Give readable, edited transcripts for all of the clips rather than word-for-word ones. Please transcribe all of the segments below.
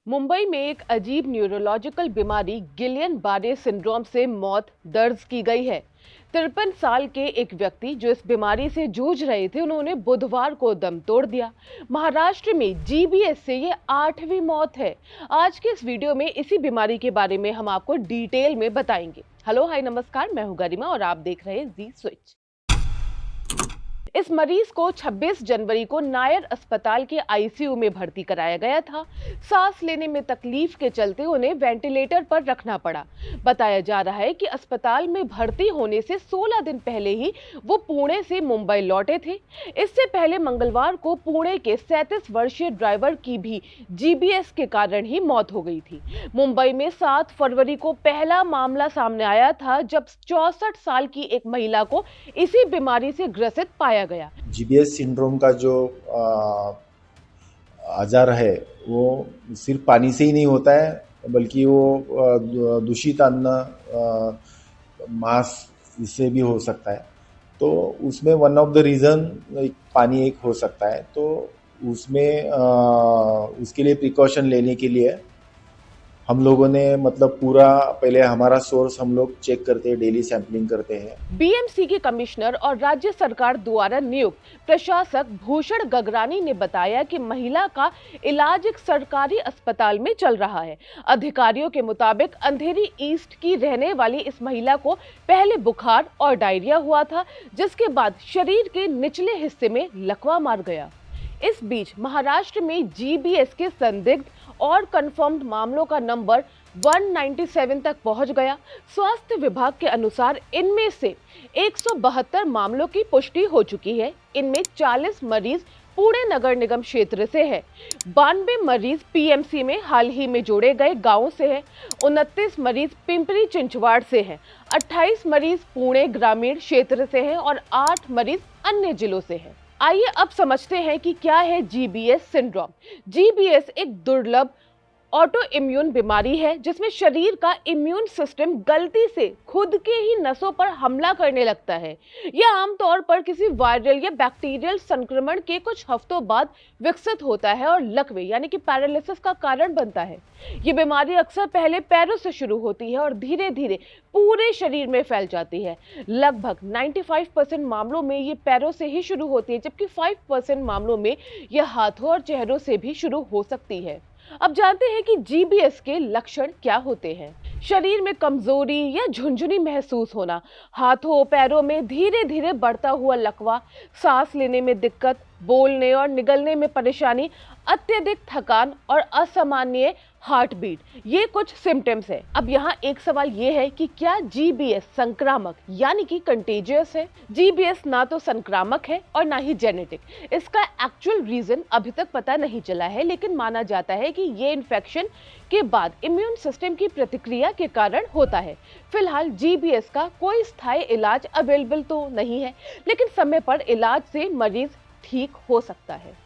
मुंबई में एक अजीब न्यूरोलॉजिकल बीमारी गिलियन बारे सिंड्रोम से मौत दर्ज की गई है। 53 साल के एक व्यक्ति जो इस बीमारी से जूझ रहे थे, उन्होंने बुधवार को दम तोड़ दिया। महाराष्ट्र में जीबीएस से ये 8वीं मौत है। आज के इस वीडियो में इसी बीमारी के बारे में हम आपको डिटेल में बताएंगे। हेलो, हाय, नमस्कार, मैं हूं गरिमा और आप देख रहे हैं जी स्विच। इस मरीज को 26 जनवरी को नायर अस्पताल के आईसीयू में भर्ती कराया गया था। सांस लेने में तकलीफ के चलते उन्हें वेंटिलेटर पर रखना पड़ा। बताया जा रहा है कि अस्पताल में भर्ती होने से 16 दिन पहले ही वो पुणे से मुंबई लौटे थे। इससे पहले मंगलवार को पुणे के 37 वर्षीय ड्राइवर की भी जीबीएस के कारण ही मौत हो गई थी। मुंबई में 7 फरवरी को पहला मामला सामने आया था, जब 64 साल की एक महिला को इसी बीमारी से ग्रसित पाया गया। जीबीएस सिंड्रोम का जो आजार है वो सिर्फ पानी से ही नहीं होता है, बल्कि वो दूषित अन्न, मांस, इससे भी हो सकता है। तो उसमें वन ऑफ द रीज़न पानी एक हो सकता है। तो उसमें उसके लिए प्रिकॉशन लेने के लिए हम लोगों ने पूरा पहले हमारा सोर्स हम लोग चेक करते हैं, डेली सैंपलिंग करते हैं। बीएमसी के कमिश्नर और राज्य सरकार द्वारा नियुक्त प्रशासक भूषण गगरानी ने बताया कि महिला का इलाज एक सरकारी अस्पताल में चल रहा है। अधिकारियों के मुताबिक अंधेरी ईस्ट की रहने वाली इस महिला को पहले बुखार और डायरिया हुआ था, जिसके बाद शरीर के निचले हिस्से में लकवा मार गया। इस बीच महाराष्ट्र में जीबीएस के संदिग्ध और कंफर्म्ड मामलों का नंबर 197 तक पहुंच गया। स्वास्थ्य विभाग के अनुसार इनमें से 172 मामलों की पुष्टि हो चुकी है। इनमें 40 मरीज पुणे नगर निगम क्षेत्र से है, 92 मरीज पीएमसी में हाल ही में जोड़े गए गांवों से है, 29 मरीज पिंपरी चिंचवाड़ से हैं, 28 मरीज पुणे ग्रामीण क्षेत्र से हैं और 8 मरीज अन्य जिलों से हैं। आइए अब समझते हैं कि क्या है जीबीएस सिंड्रोम। जीबीएस एक दुर्लभ ऑटो इम्यून बीमारी है, जिसमें शरीर का इम्यून सिस्टम गलती से खुद के ही नसों पर हमला करने लगता है। यह आमतौर पर किसी वायरल या बैक्टीरियल संक्रमण के कुछ हफ्तों बाद विकसित होता है और लकवे यानी कि पैरालिसिस का कारण बनता है। ये बीमारी अक्सर पहले पैरों से शुरू होती है और धीरे धीरे पूरे शरीर में फैल जाती है। लगभग 95% मामलों में ये पैरों से ही शुरू होती है, जबकि 5% मामलों में यह हाथों और चेहरों से भी शुरू हो सकती है। अब जानते हैं कि जीबीएस के लक्षण क्या होते हैं। शरीर में कमजोरी या झुनझुनी महसूस होना, हाथों पैरों में धीरे धीरे बढ़ता हुआ लकवा, सांस लेने में दिक्कत, बोलने और निगलने में परेशानी, अत्यधिक थकान और असामान्य हार्ट बीट, ये कुछ सिम्टम्स है। अब यहाँ एक सवाल ये है कि क्या जीबीएस संक्रामक यानी कि कंटेजियस है? जीबीएस ना तो संक्रामक है और ना ही जेनेटिक। इसका एक्चुअल रीजन अभी तक पता नहीं चला है, लेकिन माना जाता है कि ये इन्फेक्शन के बाद इम्यून सिस्टम की प्रतिक्रिया के कारण होता है। फिलहाल जीबीएस का कोई स्थायी इलाज अवेलेबल तो नहीं है, लेकिन समय पर इलाज से मरीज ठीक हो सकता है।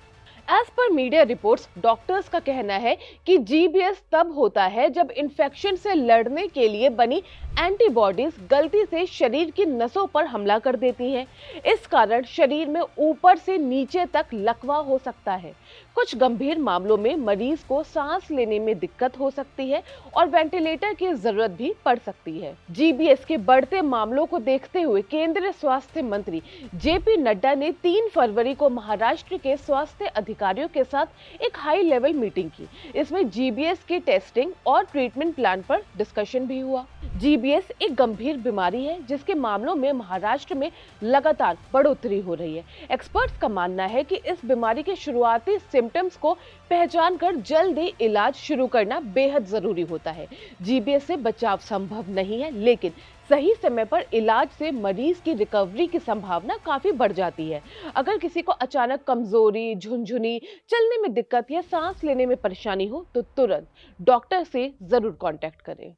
As per media reports, doctors का कहना है कि जीबीएस तब होता है जब इन्फेक्शन से लड़ने के लिए बनी एंटीबॉडीज गलती से शरीर की नसों पर हमला कर देती हैं। इस कारण शरीर में ऊपर से नीचे तक लकवा हो सकता है। कुछ गंभीर मामलों में मरीज को सांस लेने में दिक्कत हो सकती है और वेंटिलेटर की जरूरत भी पड़ सकती है। जीबीएस के बढ़ते मामलों को देखते हुए केंद्रीय स्वास्थ्य मंत्री जेपी नड्डा ने 3 फरवरी को महाराष्ट्र के स्वास्थ्य अधिकारियों के साथ एक हाई लेवल मीटिंग की। इसमें जीबीएस की टेस्टिंग और ट्रीटमेंट प्लान पर डिस्कशन भी हुआ। जीबीएस एक गंभीर बीमारी है, जिसके मामलों में महाराष्ट्र में लगातार बढ़ोतरी हो रही है। एक्सपर्ट्स का मानना है कि इस बीमारी के शुरुआती सिम्टम्स को पहचान कर जल्द ही इलाज शुरू करना बेहद जरूरी होता है। जीबीएस से बचाव संभव नहीं है, लेकिन सही समय पर इलाज से मरीज की रिकवरी की संभावना काफी बढ़ जाती है। अगर किसी को अचानक कमजोरी, झुनझुनी, चलने में दिक्कत या सांस लेने में परेशानी हो तो तुरंत डॉक्टर से जरूर कांटेक्ट करें।